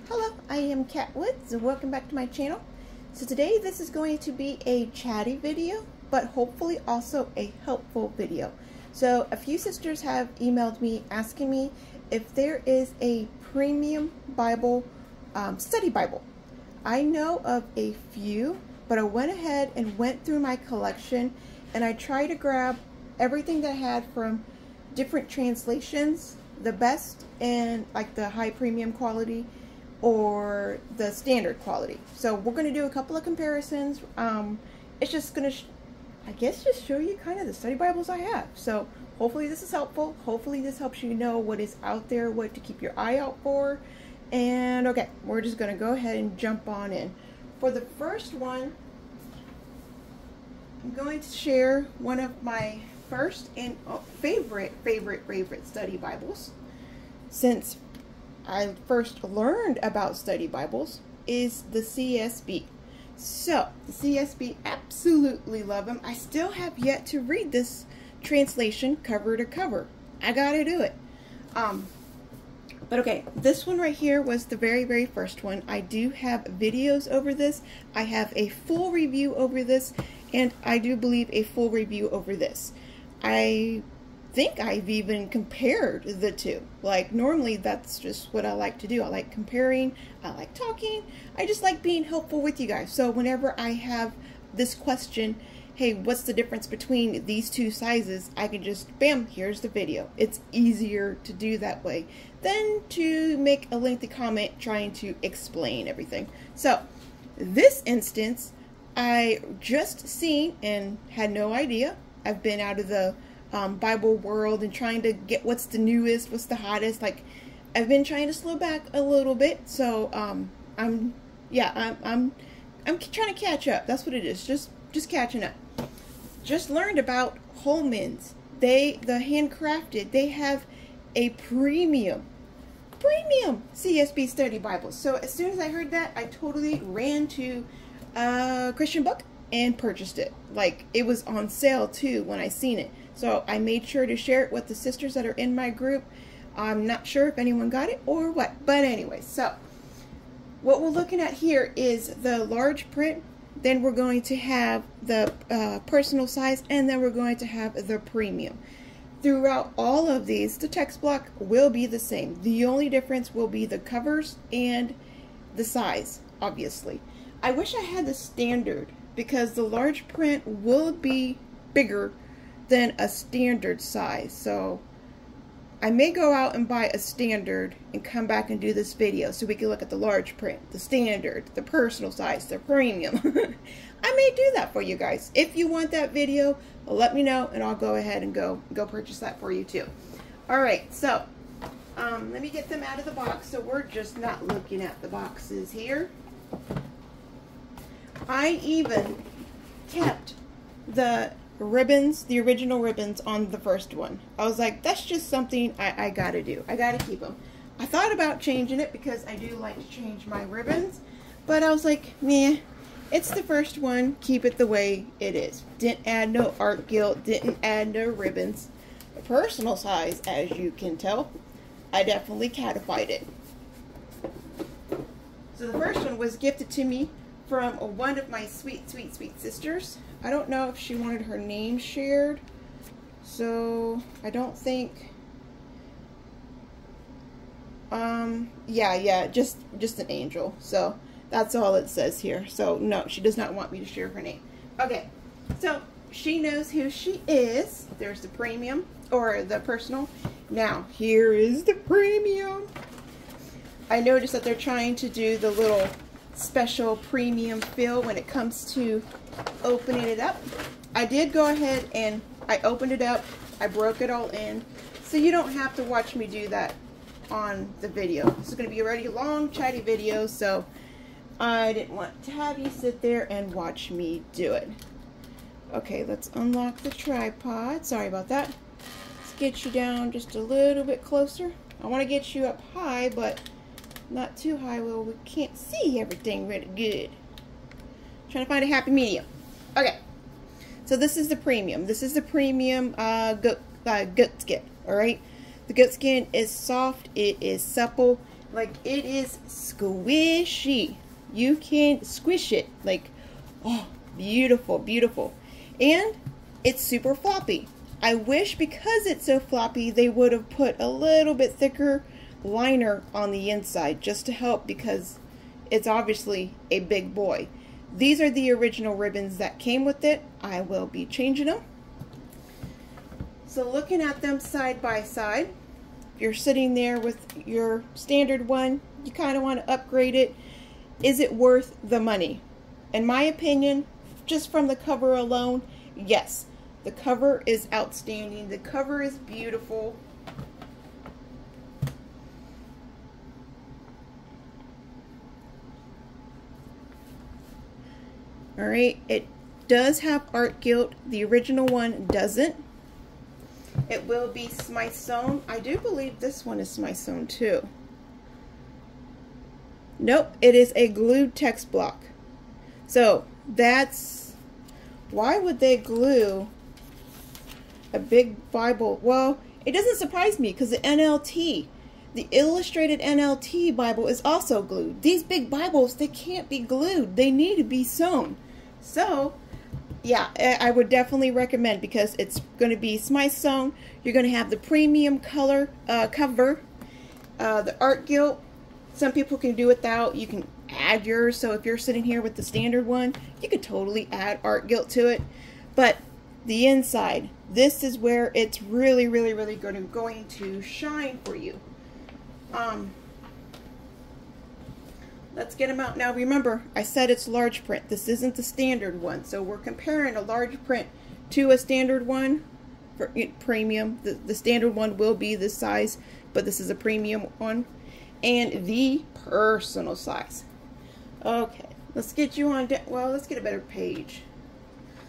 Hello, I am Kat Woods and welcome back to my channel. So today this is going to be a chatty video, but hopefully also a helpful video. So a few sisters have emailed me asking me if there is a premium Bible, study Bible. I know of a few, but I went ahead and went through my collection and I tried to grab everything that I had from different translations, the best and like the high premium quality or the standard quality. So we're going to do a couple of comparisons. It's just going to, I guess, just show you kind of the study Bibles I have. So hopefully this is helpful. Hopefully this helps you know what is out there, what to keep your eye out for. And okay, we're just going to go ahead and jump on in. For the first one, I'm going to share one of my first and favorite study Bibles. Since I first learned about study Bibles is the CSB. So the CSB, absolutely love them. I still have yet to read this translation cover to cover. I gotta do it. But okay, this one right here was the very first one. I do have videos over this. I have a full review over this, and I do believe a full review over this. I think I've even compared the two. Like, normally that's just what I like to do. I like comparing, I like talking, I just like being helpful with you guys. So whenever I have this question, hey, what's the difference between these two sizes, I can just, bam, here's the video. It's easier to do that way than to make a lengthy comment trying to explain everything. So this instance, I just seen and had no idea. I've been out of the Bible world and trying to get what's the newest, what's the hottest. Like, I've been trying to slow back a little bit, so I'm trying to catch up. That's what it is. Just catching up. Just learned about Holman's. The handcrafted. They have a premium CSB study Bible. So as soon as I heard that, I totally ran to a Christian book and purchased it. Like, it was on sale too when I seen it. So I made sure to share it with the sisters that are in my group. I'm not sure if anyone got it or what. But anyway, so what we're looking at here is the large print. Then we're going to have the personal size. And then we're going to have the premium. Throughout all of these, the text block will be the same. The only difference will be the covers and the size, obviously. I wish I had the standard, because the large print will be bigger than a standard size. So I may go out and buy a standard and come back and do this video so we can look at the large print, the standard, the personal size, the premium. I may do that for you guys. If you want that video, let me know and I'll go ahead and go purchase that for you too. Alright, so let me get them out of the box so we're just not looking at the boxes here. I even kept the ribbons, the original ribbons on the first one. I was like, that's just something I gotta do. I gotta keep them. I thought about changing it because I do like to change my ribbons, but I was like, meh, it's the first one, keep it the way it is. Didn't add no art guild, didn't add no ribbons. The personal size, as you can tell, I definitely catified it. So the first one was gifted to me from one of my sweet sisters. I don't know if she wanted her name shared, so I don't think, yeah, just an angel. So that's all it says here. So no, she does not want me to share her name. Okay, so she knows who she is. There's the premium, or the personal. Now, here is the premium. I noticed that they're trying to do the little special premium feel when it comes to opening it up. I did go ahead and I opened it up. I broke it all in, so you don't have to watch me do that on the video. This is going to be a really long chatty video, so I didn't want to have you sit there and watch me do it. Okay, let's unlock the tripod. Sorry about that. Let's get you down just a little bit closer. I want to get you up high, but not too high where we can't see everything really good. Trying to find a happy medium. Okay, so this is the premium. This is the premium goatskin. All right, the goatskin is soft. It is supple. Like, it is squishy. You can squish it. Like, oh, beautiful, beautiful. And it's super floppy. I wish, because it's so floppy, they would have put a little bit thicker liner on the inside just to help, because it's obviously a big boy. These are the original ribbons that came with it. I will be changing them. So looking at them side by side, if you're sitting there with your standard one, you kind of want to upgrade it. Is it worth the money? In my opinion, just from the cover alone, yes. The cover is outstanding. The cover is beautiful. Alright, it does have art gilt. The original one doesn't. It will be Smythe sewn. I do believe this one is Smythe sewn too. Nope, it is a glued text block. So that's, why would they glue a big Bible? Well, it doesn't surprise me, because the NLT, the illustrated NLT Bible, is also glued. These big Bibles, they can't be glued. They need to be sewn. So yeah, I would definitely recommend, because it's going to be Smythe sewn. You're going to have the premium color cover, the art gilt. Some people can do without. You can add yours. So if you're sitting here with the standard one, you could totally add art gilt to it. But the inside, this is where it's really, really, really going to shine for you. Let's get them out. Now remember, I said it's large print. This isn't the standard one. So we're comparing a large print to a standard one for premium. The standard one will be this size, but this is a premium one. And the personal size. Okay, let's get you on, well, let's get a better page.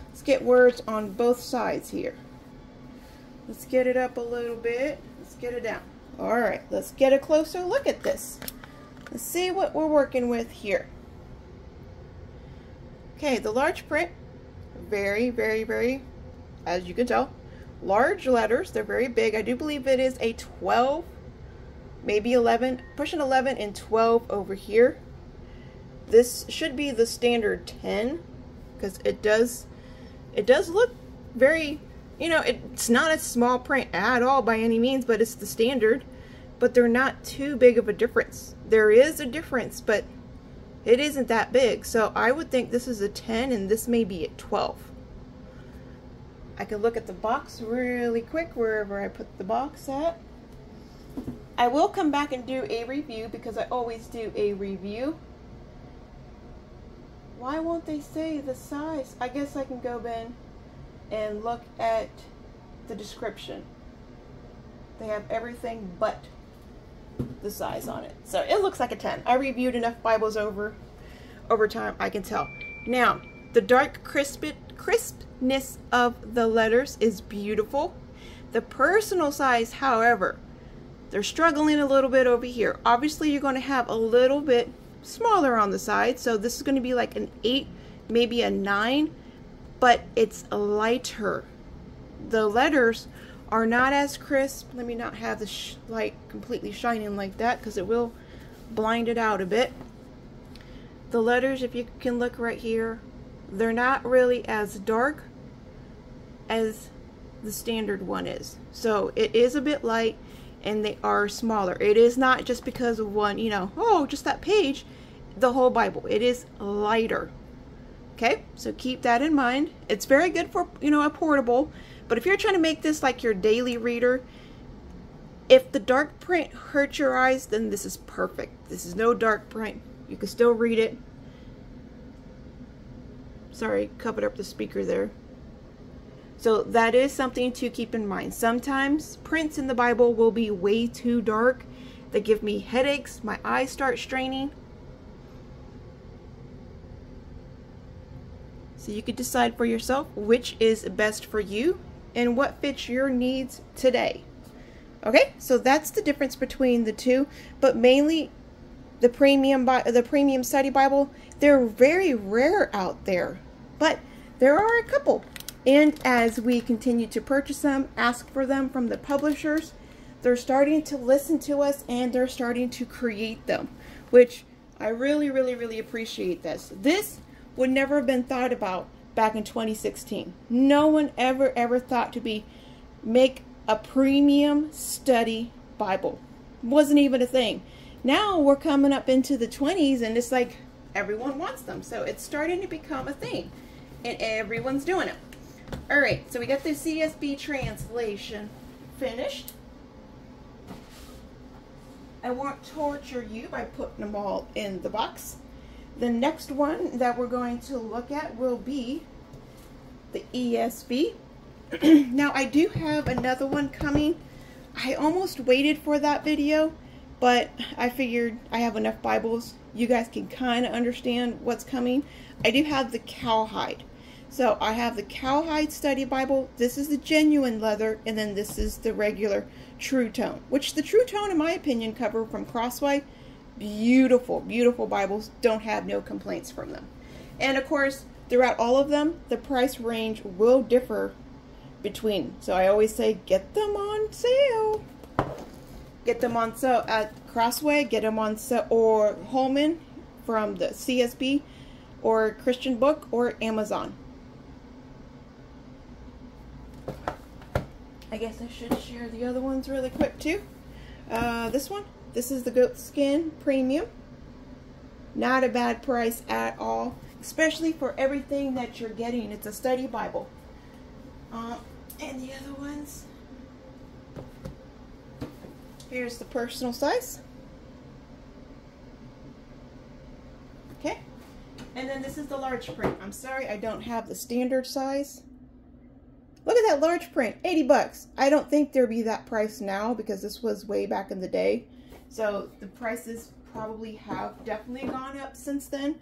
Let's get words on both sides here. Let's get it up a little bit. Let's get it down. All right, let's get a closer look at this. Let's see what we're working with here. Okay, the large print, very, very, very, as you can tell, large letters. They're very big. I do believe it is a 12, maybe 11, pushing 11 and 12 over here. This should be the standard 10, because it does look very, you know, it's not a small print at all by any means, but it's the standard. But they're not too big of a difference. There is a difference, but it isn't that big. So I would think this is a 10 and this may be a 12. I can look at the box really quick wherever I put the box at. I will come back and do a review, because I always do a review. Why won't they say the size? I guess I can go in and look at the description. They have everything but the size on it. So it looks like a 10. I reviewed enough Bibles over time, I can tell. Now, the dark crispness of the letters is beautiful. The personal size, however, they're struggling a little bit over here. Obviously, you're going to have a little bit smaller on the side. So this is going to be like an 8, maybe a 9, but it's lighter. The letters are not as crisp. Let me not have the light completely shining like that, because it will blind it out a bit. The letters, if you can look right here, they're not really as dark as the standard one is. So it is a bit light, and they are smaller. It is not just because of one, you know, oh, just that page, the whole Bible. It is lighter. Okay, so keep that in mind. It's very good for, you know, a portable. But if you're trying to make this like your daily reader, if the dark print hurts your eyes, then this is perfect. This is no dark print. You can still read it. Sorry, covered up the speaker there. So that is something to keep in mind. Sometimes prints in the Bible will be way too dark. They give me headaches. My eyes start straining. So you could decide for yourself which is best for you and what fits your needs today. Okay, so that's the difference between the two, but mainly the premium study Bible, they're very rare out there, but there are a couple. And as we continue to purchase them, ask for them from the publishers, they're starting to listen to us and they're starting to create them, which I really, really, really appreciate this. This would never have been thought about back in 2016. No one ever thought to make a premium study Bible. Wasn't even a thing. Now we're coming up into the 20s and it's like everyone wants them. So it's starting to become a thing and everyone's doing it. All right, so we got the CSB translation finished. I won't torture you by putting them all in the box. The next one that we're going to look at will be the ESV. Now, I do have another one coming. I almost waited for that video, but I figured I have enough Bibles. You guys can kind of understand what's coming. I do have the cowhide. So I have the cowhide study Bible. This is the genuine leather, and then this is the regular True Tone, which the True Tone, in my opinion, cover from Crossway. Beautiful, beautiful Bibles. Don't have no complaints from them. And of course, throughout all of them, the price range will differ between. So I always say, get them on sale. Get them on sale at Crossway, get them on sale, or Holman from the CSB, or Christian Book, or Amazon. I guess I should share the other ones really quick too. This one, this is the Goatskin Premium. Not a bad price at all, especially for everything that you're getting. It's a study Bible. And the other ones, here's the personal size. Okay. And then this is the large print. I'm sorry I don't have the standard size. Look at that large print, 80 bucks. I don't think there'd be that price now because this was way back in the day. So the prices probably have definitely gone up since then.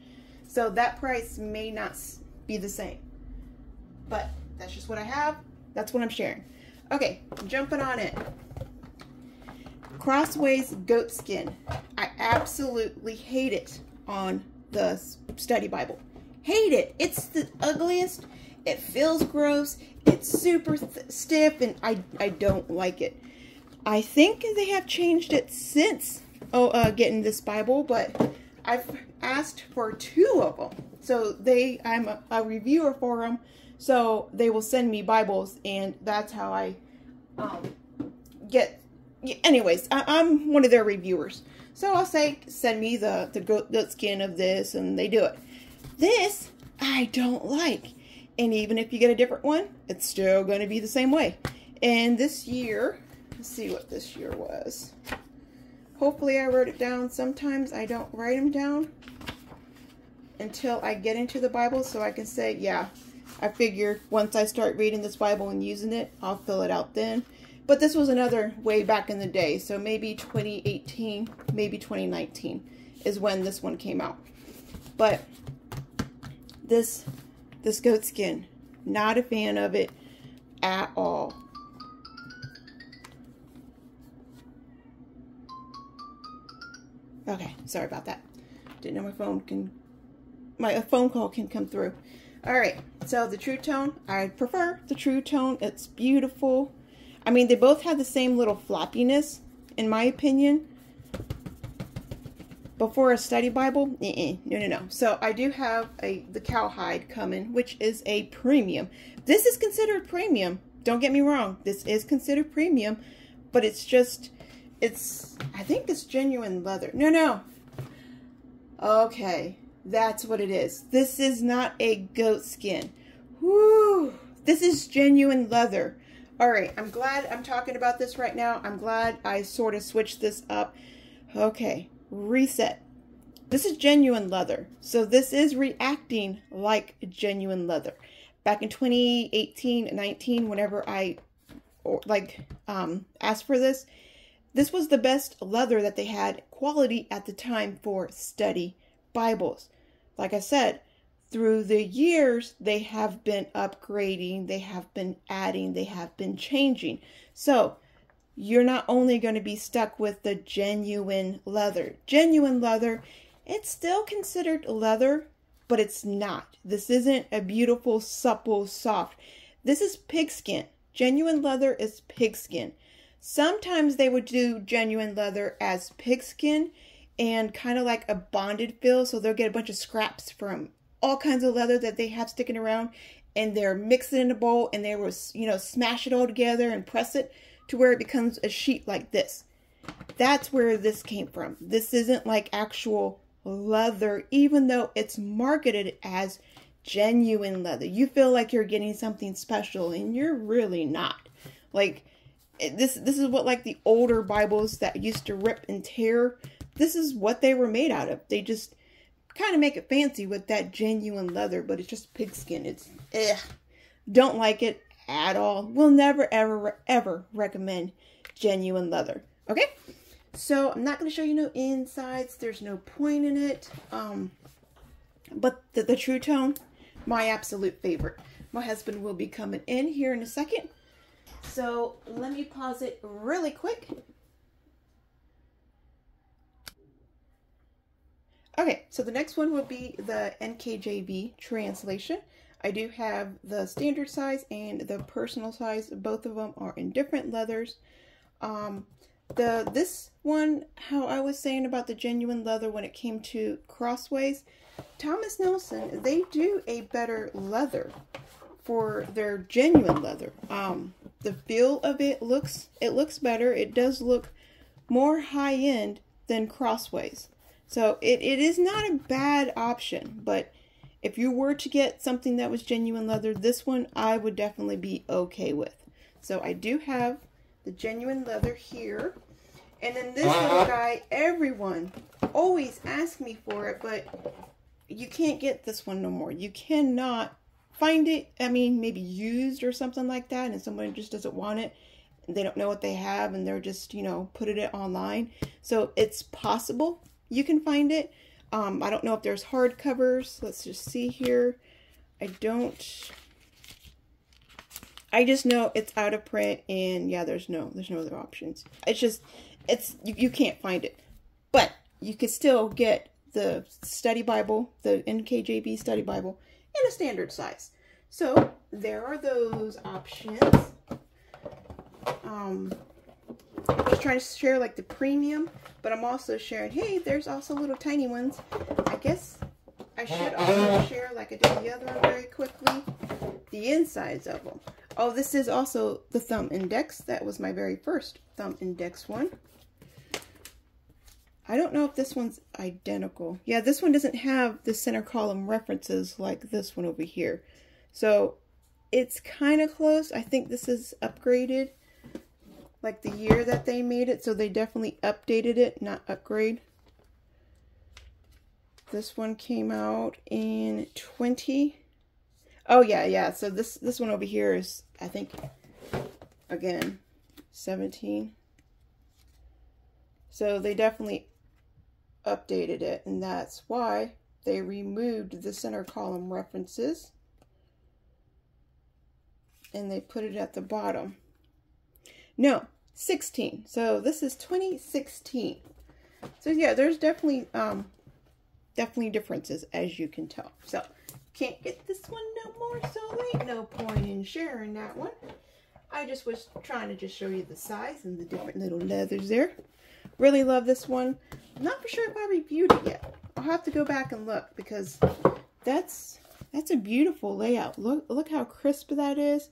So that price may not be the same. But that's just what I have. That's what I'm sharing. Okay, jumping on it. Crossway's Goatskin. I absolutely hate it on the study Bible. Hate it. It's the ugliest. It feels gross. It's super stiff, and I don't like it. I think they have changed it since getting this Bible, but I've asked for 2 of them. So I'm a reviewer for them, so they will send me Bibles, and that's how I get. Anyways, I'm one of their reviewers, so I'll say send me the Goatskin of this, and they do it. This I don't like. And even if you get a different one, it's still going to be the same way. And this year, let's see what this year was. Hopefully I wrote it down. Sometimes I don't write them down until I get into the Bible, so I can say, yeah, I figure once I start reading this Bible and using it, I'll fill it out then. But this was another way back in the day, so maybe 2018, maybe 2019 is when this one came out. But this Goatskin, not a fan of it at all. Okay, sorry about that. Didn't know my phone call can come through. All right, so the True Tone, I prefer the True Tone. It's beautiful. I mean, they both have the same little floppiness, in my opinion. But for a study Bible, no. So I do have the cowhide coming, which is a premium. This is considered premium. Don't get me wrong. This is considered premium, but it's just, I think it's genuine leather. No. Okay, that's what it is. This is not a goatskin. Woo! This is genuine leather. All right, I'm glad I'm talking about this right now. I'm glad I sort of switched this up. Okay. Reset. This is genuine leather, so this is reacting like genuine leather. Back in 2018 and 19, whenever I asked for this was the best leather that they had quality at the time for study Bibles. Like I said, through the years they have been upgrading, they have been adding, they have been changing. So you're not only going to be stuck with the genuine leather. Genuine leather, it's still considered leather, but it's not. This isn't a beautiful, supple, soft. This is pigskin. Genuine leather is pigskin. Sometimes they would do genuine leather as pigskin and kind of like a bonded feel. So they'll get a bunch of scraps from all kinds of leather that they have sticking around, and they're mixed it in a bowl, and they will, you know, smash it all together and press it to where it becomes a sheet like this. That's where this came from. This isn't like actual leather, even though it's marketed as genuine leather. You feel like you're getting something special, and you're really not. Like, this is what, like, the older Bibles that used to rip and tear, this is what they were made out of. They just kind of make it fancy with that genuine leather, but it's just pigskin. It's, don't like it at all. Will never, ever, ever recommend genuine leather. Okay? So, I'm not going to show you no insides. There's no point in it. But the True Tone, my absolute favorite. My husband will be coming in here in a second. So, let me pause it really quick. Okay, so the next one will be the NKJV translation. I do have the standard size and the personal size. Both of them are in different leathers. This one, how I was saying about the genuine leather when it came to Crossways, Thomas Nelson, they do a better leather for their genuine leather. The feel of it looks better. It does look more high-end than Crossways. So it is not a bad option, but if you were to get something that was genuine leather, this one I would definitely be okay with. So I do have the genuine leather here. And then this little guy, everyone always asks me for it, but you can't get this one no more. You cannot find it. I mean, maybe used or something like that, and someone just doesn't want it. They don't know what they have, and they're just, you know, putting it online. So it's possible you can find it. I don't know if there's hard covers. Let's just see here. I just know it's out of print, and yeah, there's no other options. It's just, you can't find it. But you could still get the study Bible, the NKJV study Bible, in a standard size. So there are those options. I'm just trying to share like the premium, but I'm also sharing, hey, there's also little tiny ones. I guess I should also share, like I did the other one very quickly, the insides of them. Oh, this is also the thumb index. That was my very first thumb index one. I don't know if this one's identical. Yeah, this one doesn't have the center column references like this one over here. So it's kind of close. I think this is upgraded, like the year that they made it. So they definitely updated it, not upgrade. This one came out in 20. Oh yeah. So this one over here is, I think, again, 17. So they definitely updated it, and that's why they removed the center column references and they put it at the bottom. No, 16. So this is 2016. So yeah, there's definitely differences, as you can tell. So can't get this one no more, so there ain't no point in sharing that one. I just was trying to just show you the size and the different little leathers there. Really love this one. I'm not for sure if I reviewed it yet. I'll have to go back and look, because that's a beautiful layout. Look how crisp that is.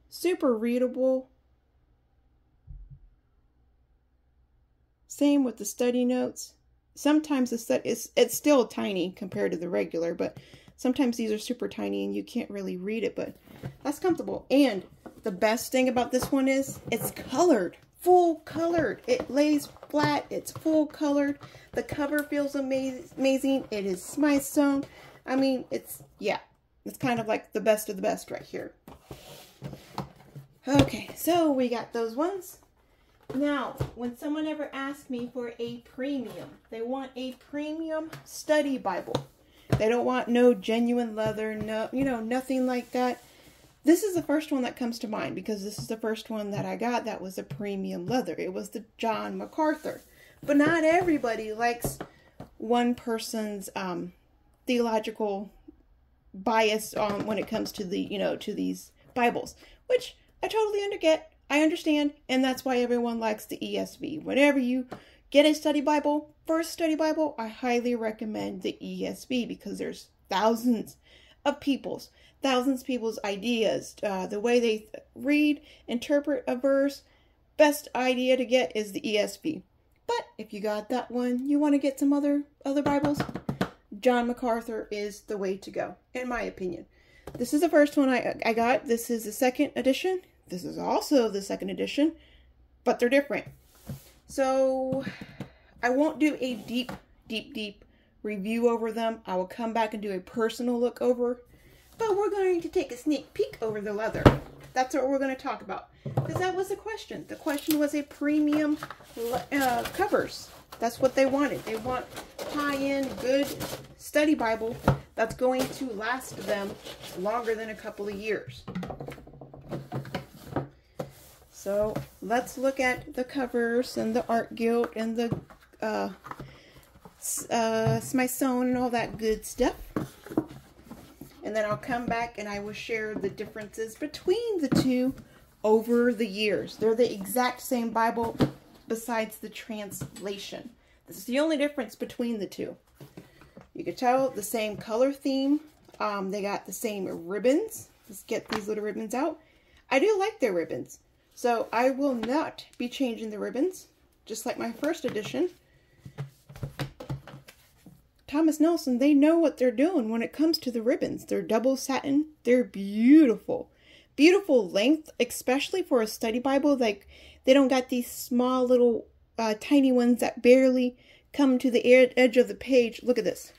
Super readable. Same with the study notes. Sometimes the study it's still tiny compared to the regular, but sometimes these are super tiny and you can't really read it, but that's comfortable. And the best thing about this one is it's colored. Full colored. It lays flat. It's full colored. The cover feels amazing. It is Smythe Sewn. I mean, it's kind of like the best of the best right here. Okay, so we got those ones. Now, when someone ever asks me for a premium, they want a premium study Bible. They don't want no genuine leather, no, nothing like that. This is the first one that comes to mind, because this is the first one that I got that was a premium leather. It was the John MacArthur. But not everybody likes one person's theological bias on when it comes to the, to these Bibles, which I totally I understand, and that's why everyone likes the ESV. Whenever you get a study Bible, first study Bible, I highly recommend the ESV because there's thousands of people's ideas, the way they read, interpret a verse. Best idea to get is the ESV. But if you got that one, you want to get some other Bibles, John MacArthur is the way to go, in my opinion. This is the first one I got. This is the second edition. This is also the second edition, but they're different. So I won't do a deep review over them. I will come back and do a personal look over, but we're going to take a sneak peek over the leather. That's what we're going to talk about, because that was the question. The question was a premium covers. That's what they wanted. They want high-end, good study Bible that's going to last them longer than a couple of years. So let's look at the covers and the art gilt and the Smithsonian and all that good stuff. And then I'll come back and I will share the differences between the two over the years. They're the exact same Bible besides the translation. This is the only difference between the two. You can tell the same color theme. They got the same ribbons. Let's get these little ribbons out. I do like their ribbons. So I will not be changing the ribbons, just like my first edition. Thomas Nelson, they know what they're doing when it comes to the ribbons. They're double satin. They're beautiful. Beautiful length, especially for a study Bible. Like, they don't got these small little tiny ones that barely come to the edge of the page. Look at this.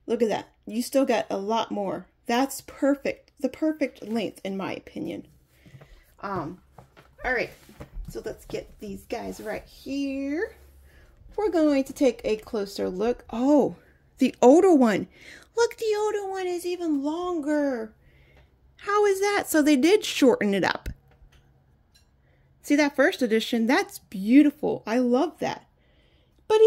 Look at that. You still got a lot more. That's perfect. The perfect length, in my opinion. All right. So let's get these guys right here. We're going to take a closer look. Oh, the older one. Look, the older one is even longer. How is that? So they did shorten it up. See that first edition? That's beautiful. I love that. But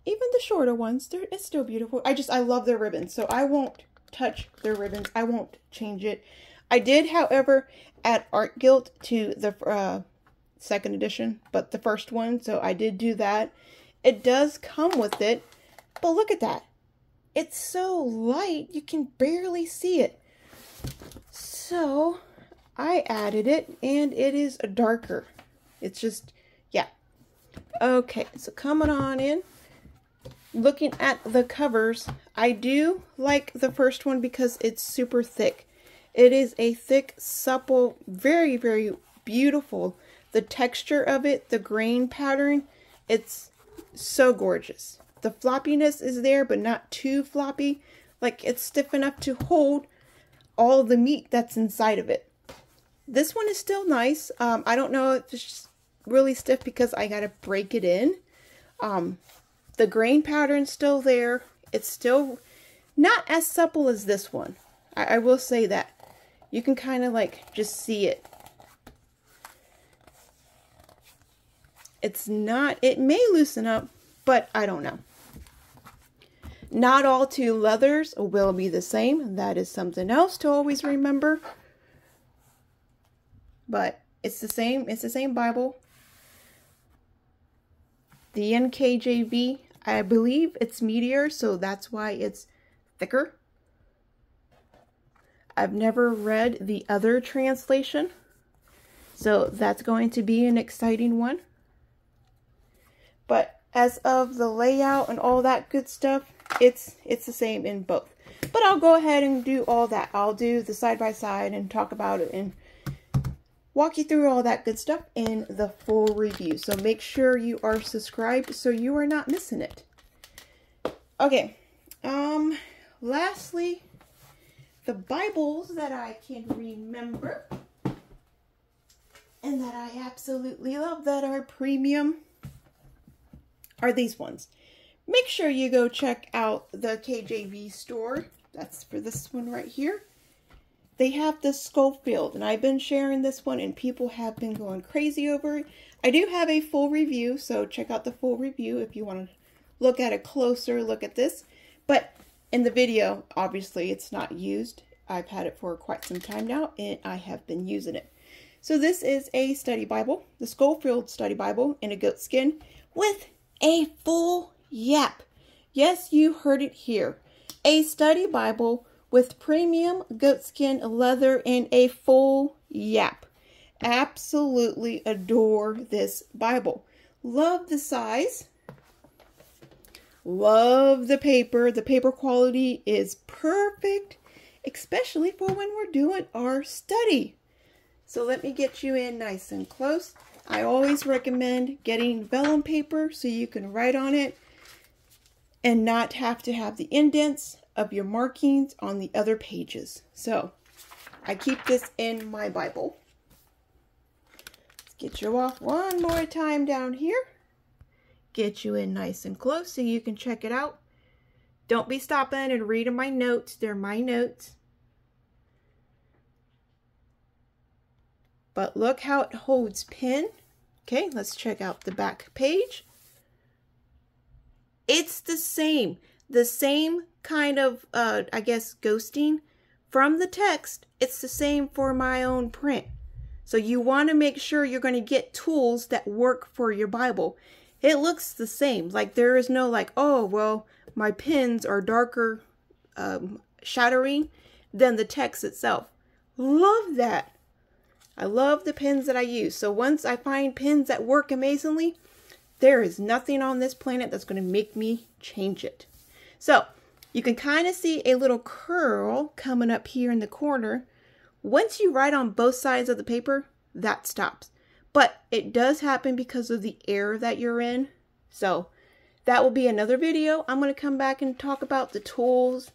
even the shorter ones, it's still beautiful. I love their ribbons. So I won't touch their ribbons. I won't change it. I did, however, add art gilt to the second edition, but the first one. So I did do that. It does come with it, but look at that. It's so light, you can barely see it. So I added it, and it is darker. It's just, yeah. Okay, so coming on in. Looking at the covers, I do like the first one because it's super thick. It is a thick, supple, very, very beautiful. The texture of it, the grain pattern, it's so gorgeous. The floppiness is there, but not too floppy. Like, it's stiff enough to hold all the meat that's inside of it. This one is still nice. I don't know if it's really stiff because I gotta break it in. The grain pattern's still there. It's still not as supple as this one. I will say that. You can kind of like just see it. It's not, it may loosen up, but I don't know. Not all two leathers will be the same. That is something else to always remember. But it's the same Bible. The NKJV, I believe it's meteor, so that's why it's thicker. I've never read the other translation, so that's going to be an exciting one. But as of the layout and all that good stuff, it's the same in both. But I'll go ahead and do all that. I'll do the side-by-side and talk about it and walk you through all that good stuff in the full review. So make sure you are subscribed so you are not missing it. Okay. Lastly, the Bibles that I can remember and that I absolutely love that are premium are these ones. Make sure you go check out the KJV store. That's for this one right here. They have the Schofield, and I've been sharing this one, and people have been going crazy over it. I do have a full review, so check out the full review if you want to look at a closer look at this. But in the video, obviously, it's not used. I've had it for quite some time now, and I have been using it. So this is a study Bible, the Schofield Study Bible in a goatskin with a full yap. Yes, you heard it here. A study Bible with premium goatskin leather and a full yap. Absolutely adore this Bible. Love the size. Love the paper. The paper quality is perfect, especially for when we're doing our study. So let me get you in nice and close. I always recommend getting vellum paper so you can write on it and not have to have the indents of your markings on the other pages. So I keep this in my Bible. Let's get you off one more time down here. Get you in nice and close so you can check it out. Don't be stopping and reading my notes. They're my notes. But look how it holds pen. Okay, let's check out the back page. It's the same kind of, I guess, ghosting from the text. It's the same for my own print. So you want to make sure you're going to get tools that work for your Bible. It looks the same. Like there is no like, oh, well, my pens are darker shattering than the text itself. Love that. I love the pens that I use. So once I find pens that work amazingly, there is nothing on this planet that's going to make me change it. So you can kind of see a little curl coming up here in the corner. Once you write on both sides of the paper, that stops. But it does happen because of the air that you're in. So that will be another video. I'm going to come back and talk about the tools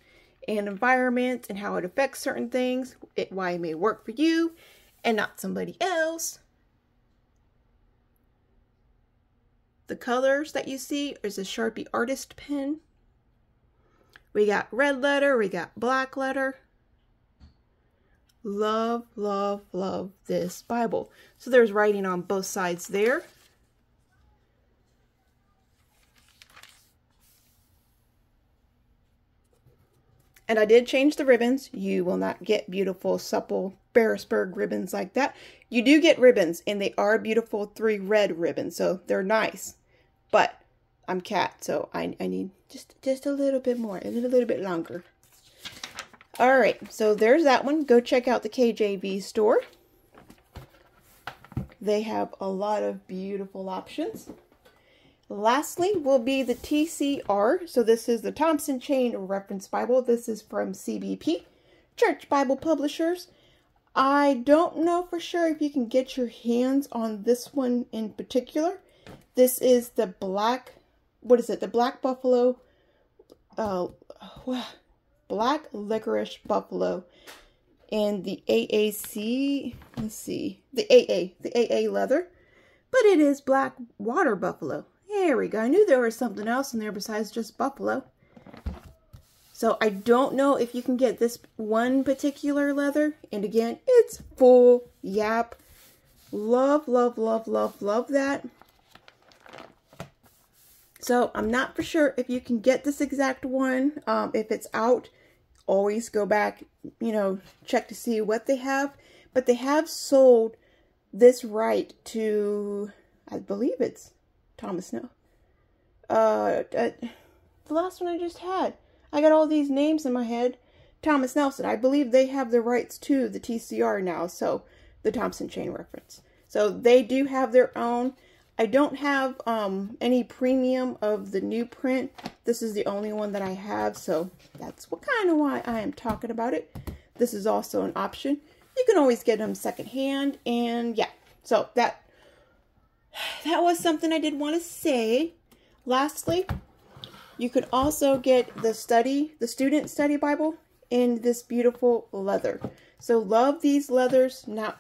and environment and how it affects certain things, why it may work for you and not somebody else. The colors that you see is a Sharpie Artist pen. We got red letter, we got black letter. Love, love, love this Bible. So there's writing on both sides there. And I did change the ribbons. You will not get beautiful, supple Beresford ribbons like that. You do get ribbons, and they are beautiful 3 red ribbons, so they're nice. But I'm Kat, so I need just a little bit more, a little bit longer. All right, so there's that one. Go check out the KJV store. They have a lot of beautiful options. Lastly will be the TCR. So this is the Thompson Chain Reference Bible. This is from CBP, Church Bible Publishers. I don't know for sure if you can get your hands on this one in particular. This is the black, what is it? The Black Buffalo, Black Licorice Buffalo. And the AAC, let's see, the AA leather. But it is Black Water Buffalo. There we go. I knew there was something else in there besides just buffalo. So I don't know if you can get this one particular leather. And again, it's full yap. Love, love, love, love, love that. So I'm not for sure if you can get this exact one. If it's out, always go back, check to see what they have. But they have sold this right to, I believe it's Thomas, no. The last one I just had. I got all these names in my head. Thomas Nelson. I believe they have the rights to the TCR now. So, the Thompson Chain Reference. So, they do have their own. I don't have any premium of the new print. This is the only one that I have. So, that's kind of why I am talking about it. This is also an option. You can always get them secondhand. And, yeah. So, that was something I did want to say. Lastly, you could also get the student study Bible in this beautiful leather. So love these leathers. Not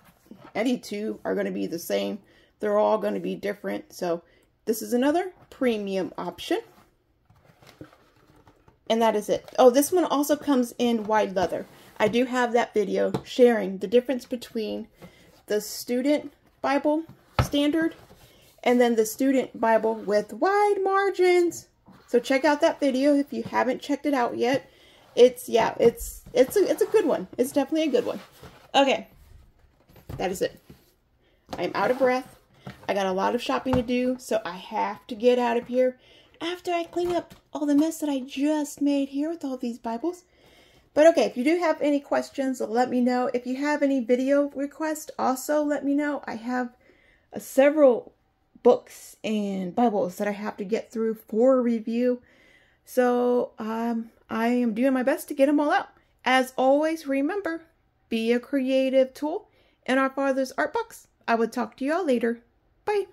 any two are going to be the same. They're all going to be different. So this is another premium option. And that is it. Oh, this one also comes in wide leather. I do have that video sharing the difference between the student Bible standard and then the student Bible with wide margins. So check out that video if you haven't checked it out yet. It's a good one. It's definitely a good one. Okay. That is it. I'm out of breath. I got a lot of shopping to do, so I have to get out of here after I clean up all the mess that I just made here with all these Bibles. But okay, if you do have any questions, let me know. If you have any video requests, also let me know. I have several books and Bibles that I have to get through for review. So I am doing my best to get them all out. As always, remember, be a creative tool in our Father's art box. I will talk to you all later. Bye.